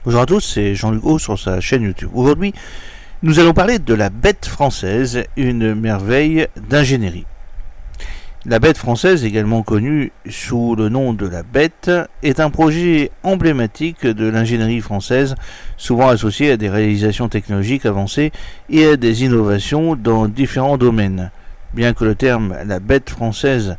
Bonjour à tous, c'est Jean-Luc Haut sur sa chaîne YouTube. Aujourd'hui, nous allons parler de la bête française, une merveille d'ingénierie. La bête française, également connue sous le nom de la bête, est un projet emblématique de l'ingénierie française, souvent associé à des réalisations technologiques avancées et à des innovations dans différents domaines. Bien que le terme « la bête française »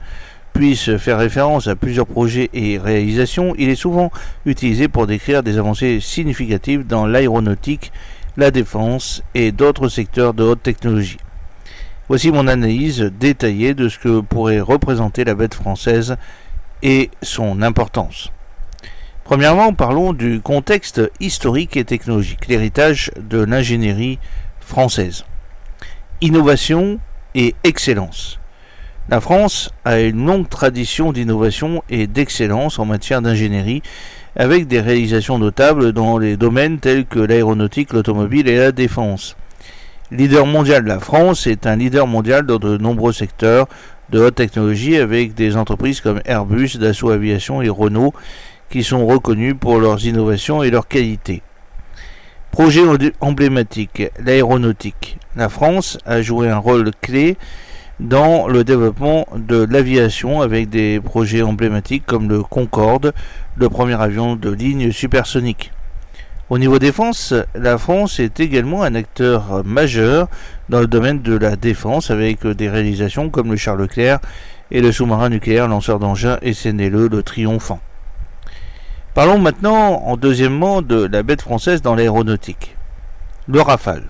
puisse faire référence à plusieurs projets et réalisations, il est souvent utilisé pour décrire des avancées significatives dans l'aéronautique, la défense et d'autres secteurs de haute technologie. Voici mon analyse détaillée de ce que pourrait représenter la bête française et son importance. Premièrement, parlons du contexte historique et technologique, l'héritage de l'ingénierie française. Innovation et excellence. La France a une longue tradition d'innovation et d'excellence en matière d'ingénierie, avec des réalisations notables dans les domaines tels que l'aéronautique, l'automobile et la défense. Leader mondial, la France est un leader mondial dans de nombreux secteurs de haute technologie, avec des entreprises comme Airbus, Dassault Aviation et Renault qui sont reconnues pour leurs innovations et leur qualité. Projet emblématique, l'aéronautique. La France a joué un rôle clé dans le développement de l'aviation avec des projets emblématiques comme le Concorde, le premier avion de ligne supersonique. Au niveau défense, la France est également un acteur majeur dans le domaine de la défense avec des réalisations comme le Charles Leclerc et le sous-marin nucléaire lanceur d'engins SNLE, le Triomphant. Parlons maintenant deuxièmement de la bête française dans l'aéronautique. Le Rafale.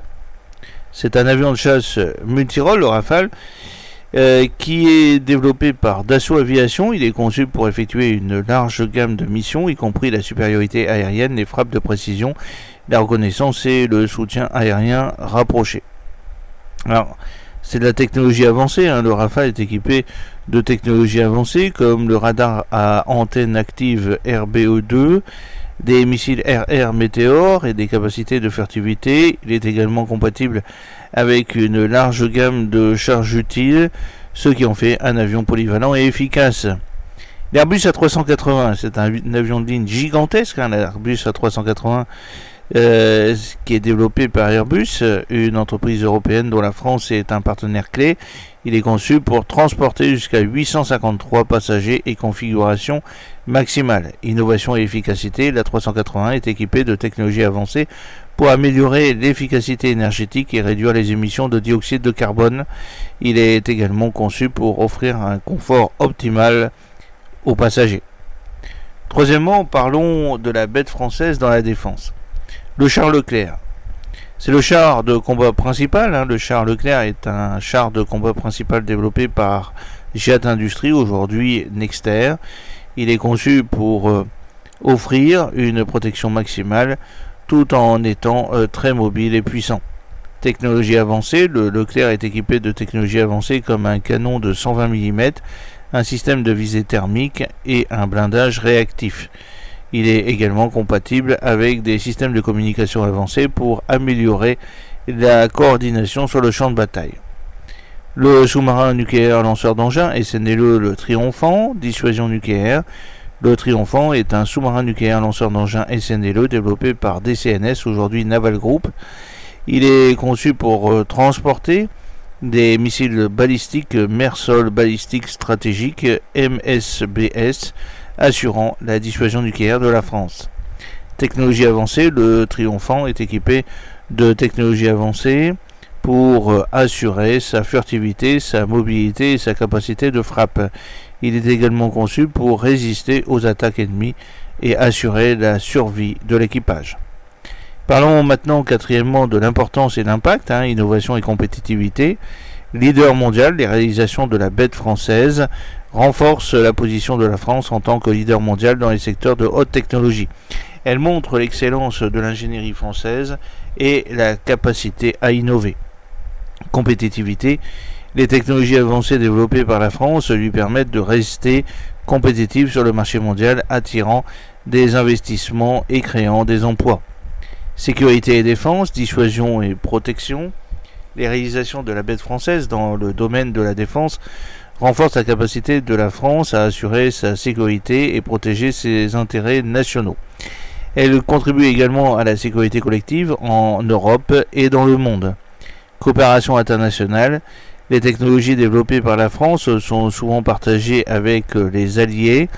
C'est un avion de chasse multirôle, le Rafale, qui est développé par Dassault Aviation. Il est conçu pour effectuer une large gamme de missions, y compris la supériorité aérienne, les frappes de précision, la reconnaissance et le soutien aérien rapproché. Alors, c'est de la technologie avancée, le Rafale est équipé de technologies avancées comme le radar à antenne active RBE2, des missiles RR Météor et des capacités de furtivité. Il est également compatible avec une large gamme de charges utiles, ce qui en fait un avion polyvalent et efficace. L'Airbus A380, c'est un avion de ligne gigantesque, l'Airbus A380 qui est développé par Airbus, une entreprise européenne dont la France est un partenaire clé. Il est conçu pour transporter jusqu'à 853 passagers et configuration maximale. Innovation et efficacité, l'A380 est équipé de technologies avancées pour améliorer l'efficacité énergétique et réduire les émissions de dioxyde de carbone. Il est également conçu pour offrir un confort optimal aux passagers. Troisièmement, parlons de la bête française dans la défense. Le Charles Leclerc. C'est le char de combat principal. Le Charles Leclerc est un char de combat principal développé par Jet Industries, aujourd'hui Nexter. Il est conçu pour offrir une protection maximale tout en étant très mobile et puissant. Technologie avancée, le Leclerc est équipé de technologies avancées comme un canon de 120 mm, un système de visée thermique et un blindage réactif. Il est également compatible avec des systèmes de communication avancés pour améliorer la coordination sur le champ de bataille. Le sous-marin nucléaire lanceur d'engins SNLE, le Triomphant, dissuasion nucléaire. Le Triomphant est un sous-marin nucléaire lanceur d'engins SNLE développé par DCNS, aujourd'hui Naval Group. Il est conçu pour transporter des missiles balistiques mer-sol balistique stratégique MSBS, assurant la dissuasion nucléaire de la France. Technologie avancée, le Triomphant est équipé de technologies avancées pour assurer sa furtivité, sa mobilité et sa capacité de frappe. Il est également conçu pour résister aux attaques ennemies et assurer la survie de l'équipage. Parlons maintenant quatrièmement de l'importance et l'impact, innovation et compétitivité. Leader mondial, les réalisations de la bête française renforcent la position de la France en tant que leader mondial dans les secteurs de haute technologie. Elle montre l'excellence de l'ingénierie française et la capacité à innover. Compétitivité, les technologies avancées développées par la France lui permettent de rester compétitive sur le marché mondial, attirant des investissements et créant des emplois. Sécurité et défense, dissuasion et protection. Les réalisations de la bête française dans le domaine de la défense renforcent la capacité de la France à assurer sa sécurité et protéger ses intérêts nationaux. Elle contribue également à la sécurité collective en Europe et dans le monde. Coopération internationale. Les technologies développées par la France sont souvent partagées avec les alliés,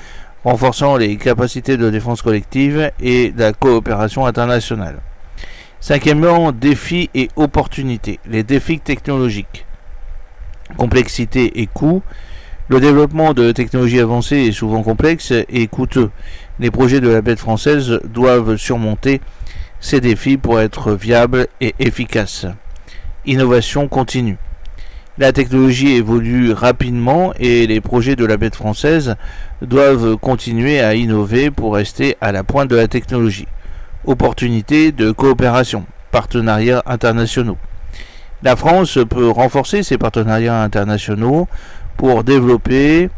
renforçant les capacités de défense collective et la coopération internationale. Cinquièmement, défis et opportunités. Les défis technologiques. Complexité et coût. Le développement de technologies avancées est souvent complexe et coûteux. Les projets de la bête française doivent surmonter ces défis pour être viables et efficaces. Innovation continue. La technologie évolue rapidement et les projets de la bête française doivent continuer à innover pour rester à la pointe de la technologie. Opportunités de coopération, partenariats internationaux. La France peut renforcer ses partenariats internationaux pour développer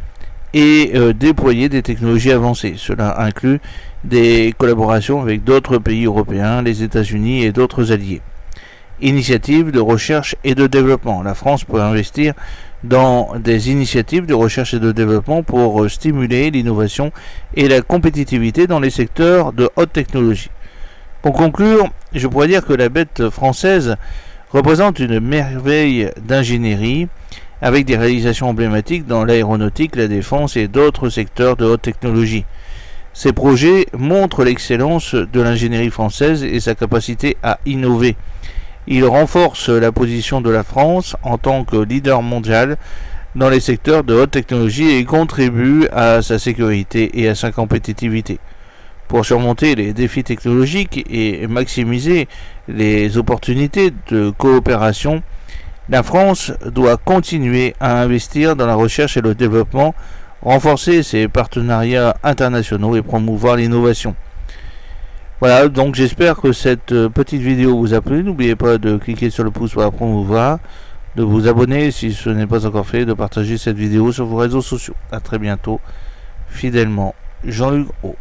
et déployer des technologies avancées. Cela inclut des collaborations avec d'autres pays européens, les États-Unis et d'autres alliés. Initiatives de recherche et de développement. La France peut investir dans des initiatives de recherche et de développement pour stimuler l'innovation et la compétitivité dans les secteurs de haute technologie. Pour conclure, je pourrais dire que la bête française représente une merveille d'ingénierie avec des réalisations emblématiques dans l'aéronautique, la défense et d'autres secteurs de haute technologie. Ces projets montrent l'excellence de l'ingénierie française et sa capacité à innover. Ils renforcent la position de la France en tant que leader mondial dans les secteurs de haute technologie et contribuent à sa sécurité et à sa compétitivité. Pour surmonter les défis technologiques et maximiser les opportunités de coopération, la France doit continuer à investir dans la recherche et le développement, renforcer ses partenariats internationaux et promouvoir l'innovation. Voilà, donc j'espère que cette petite vidéo vous a plu. N'oubliez pas de cliquer sur le pouce pour la promouvoir, de vous abonner si ce n'est pas encore fait, de partager cette vidéo sur vos réseaux sociaux. A très bientôt, fidèlement, Jean-Luc Haut.